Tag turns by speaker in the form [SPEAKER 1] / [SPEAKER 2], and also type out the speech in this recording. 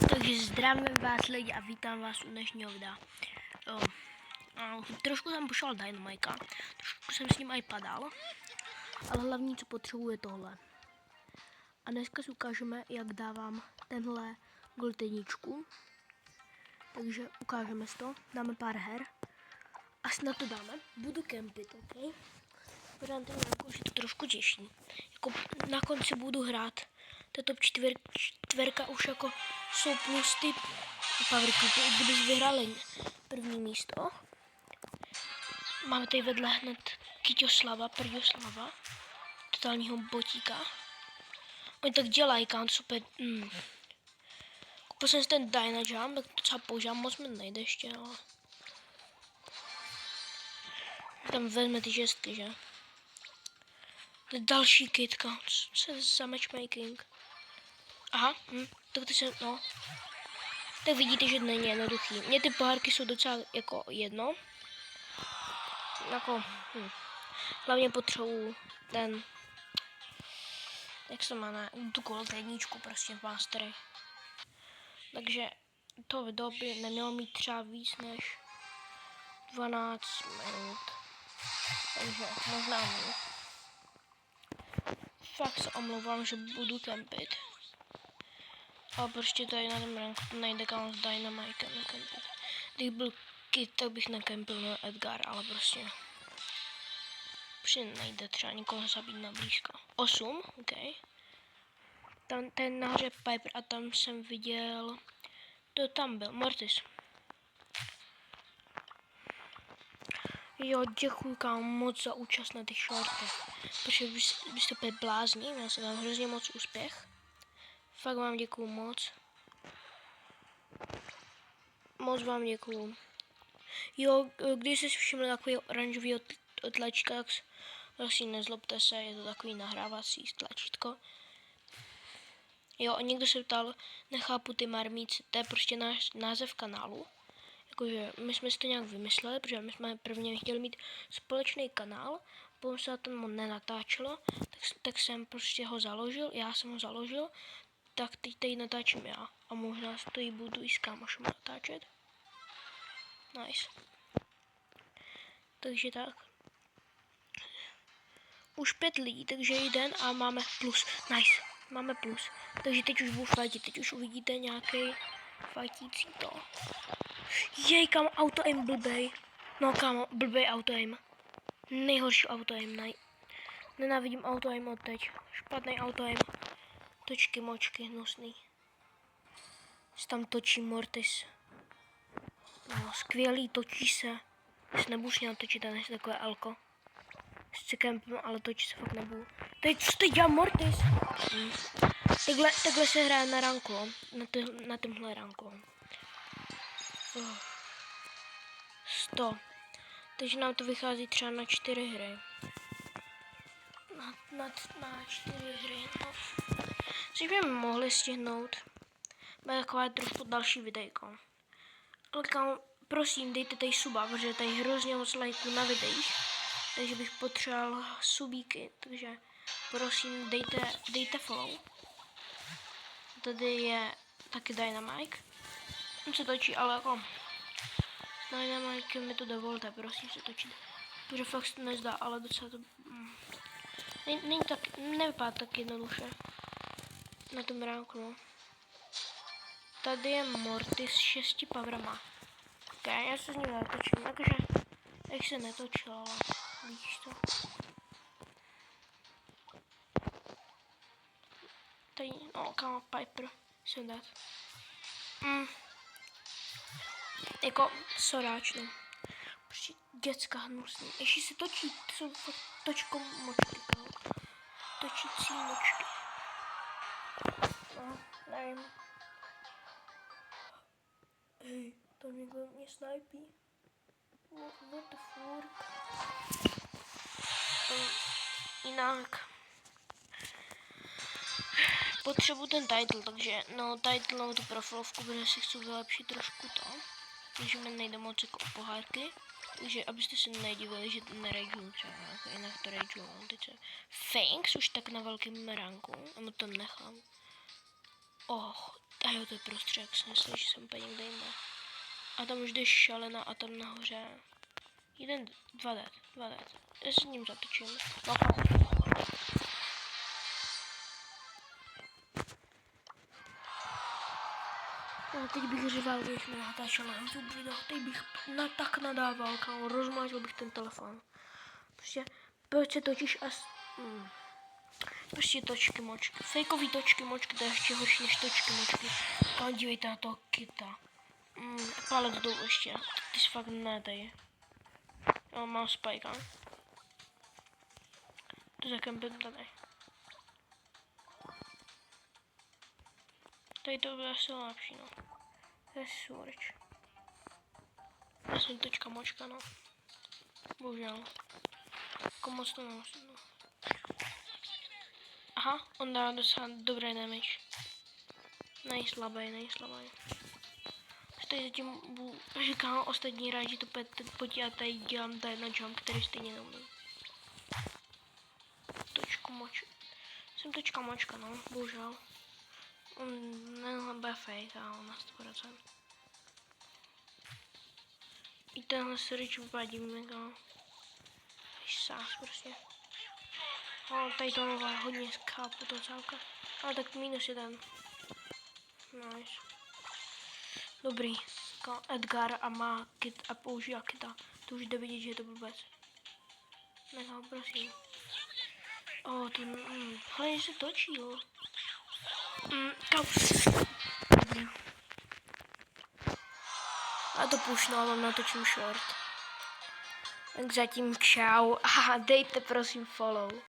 [SPEAKER 1] Takže zdravím vás lidi a vítám vás u dnešního videa. Trošku jsem pošel Dynamika, trošku jsem s ním i padal, ale hlavní co potřebuji je tohle. A dneska si ukážeme, jak dávám tenhle gold jedničku. Takže ukážeme si to, dáme pár her a snad to dáme. Budu kempit, ok? Pořád ten už je to trošku těžší. Jako na konci budu hrát. Ta top čtverka už jako jsou plus ty powerclipy, i kdybys vyhrali první místo. Máme tady vedle hned Kyťoslava, Prďoslava, totálního botíka. Oni tak dělají, kam to super. Koupil jsem si ten Dynajump, tak to docela používám, moc mi nejde ještě, ale tam vezme ty šestky, že? To je další kitka, co je za matchmaking? Aha, tak to se, no. Tak vidíte, že není jednoduchý. Mně ty pohárky jsou docela jako jedno. Jako, hlavně potřebuju ten, jak se má tu gold jedničku prostě v mastery. Takže to video by nemělo mít třeba víc než 12 minut. Takže možná mít. Fakt se omlouvám, že budu kempit. Ale prostě tady na tom ranku to nejde kam s Dynamikem nekempit. Kdyby byl Kid, tak bych nekempil na Edgar, ale prostě nejde třeba nikoho zabít na blízko. 8, ok. Tam ten nahoře Piper a tam jsem viděl, to tam byl, Mortis. Jo, děkuji kámo moc za účast na těch shortech. Protože byste opět blázni, já jsem vám hrozně moc úspěch. Fakt vám děkuju moc. Moc vám děkuju. Jo, když jsi všiml takový oranžový tlačítka, tak asi nezlobte se, je to takový nahrávací tlačítko. Jo, a někdo se ptal, nechápu ty marmíci, to je prostě náš název kanálu. Jakože my jsme si to nějak vymysleli, protože my jsme prvně chtěli mít společný kanál, potom se na tom nenatáčelo, tak jsem prostě ho založil, já jsem ho založil, tak teď tady natáčím já a možná to ji budu i s kámošem natáčet. Nice. Takže tak. Už 5 lidí, takže jeden a máme plus. Nice. Máme plus. Takže teď už budu fightit, teď už uvidíte nějaký fightící to. Jej, kámo, auto-aim blbej. No kámo, blbej auto-aim. Nejhorší auto-aim, nenávidím auto-aim od teď. Špatný auto-aim. Točky, močky, hnusný. Se tam točí Mortis. No, skvělý, točí se. Když nebudu si natočit, než takové alko. Sice kempím, ale točí se fakt nebudu. Teď co teď dělá Mortis? Takhle se hraje na ranku, na tomhle ranku. 100. Takže nám to vychází třeba na 4 hry. Na 4 hry, no. Což bychom mohli stihnout. Bude takové trošku další videjko. Ale kámo, prosím, dejte tady suba, protože tady hrozně moc lajků na videích. Takže bych potřeboval subíky, takže prosím, dejte follow. Tady je taky Dynamike. On se točí, ale jako Dynamike mi to dovolte, prosím se točit. Protože fakt se to nezdá, ale docela to nevypadá tak jednoduše. Na tom ránku, no. Tady je Mortis s 6 powerama. Ok, já se s ním netočím, takže jak se netočil, ale víš to. Tady, no, kámo, Piper jsem dát. Jako soráčno. Prostě děcka hnusný. Ještě se točí, to jsou fakt točkou močky, kámo. Točící močky. No, nevím. Hej, tam někdo mě snipí. What the fuck? Jinak. Potřebuji ten title, takže no title tu profilovku, protože si chci vylepšit trošku to. Takže mi nejde moc jako pohárky. Takže abyste se nedivili, že nerageju třeba, jinak to rageju, teď se Fangs už tak na velkém ranku, a to nechám. A jo, to je prostředek, jsem myslel, že jsem úplně někde jinde. A tam už jde šalena a tam nahoře. 2 let. Já se s ním zatočím. No, a teď bych řval, když mi natáčela YouTube video, teď bych tak nadával, kámo, rozmážel bych ten telefon. Prostě, proč se točíš prostě točky močky. Fejkový točky močky, to je ještě horší než točky močky. Kámo, dívejte na toho kita. Palec dolů ještě. Ty jsi fakt nedej. Jo, mám spike, a? To zakempím tady. Tady to bude asi lepší, no. To je surč. Já jsem točka močka, no. Bohužel. Jako moc to nemusím, no. Aha, on dá docela dobrý damage. Nejslabý. Tady zatím říkám ostatní rádi to pojď a tady dělám tady na jump, který stejně neumím. Točku moč. Jsem točka močka, no, bohužel. Nenhle bude fake, ale na 100%. I tenhle search vypadí mega. Sás prostě. No, tady to má hodně skápu to celka. Ale tak minus 1. Nice. Dobrý. Edgar a má kit a používá kita. To už jde vidět, že je to blbec. Nechám, prosím. To hlavně se točí, jo. Dobrý. A to pušnu, ale natočím short. Tak zatím čau a dejte prosím follow.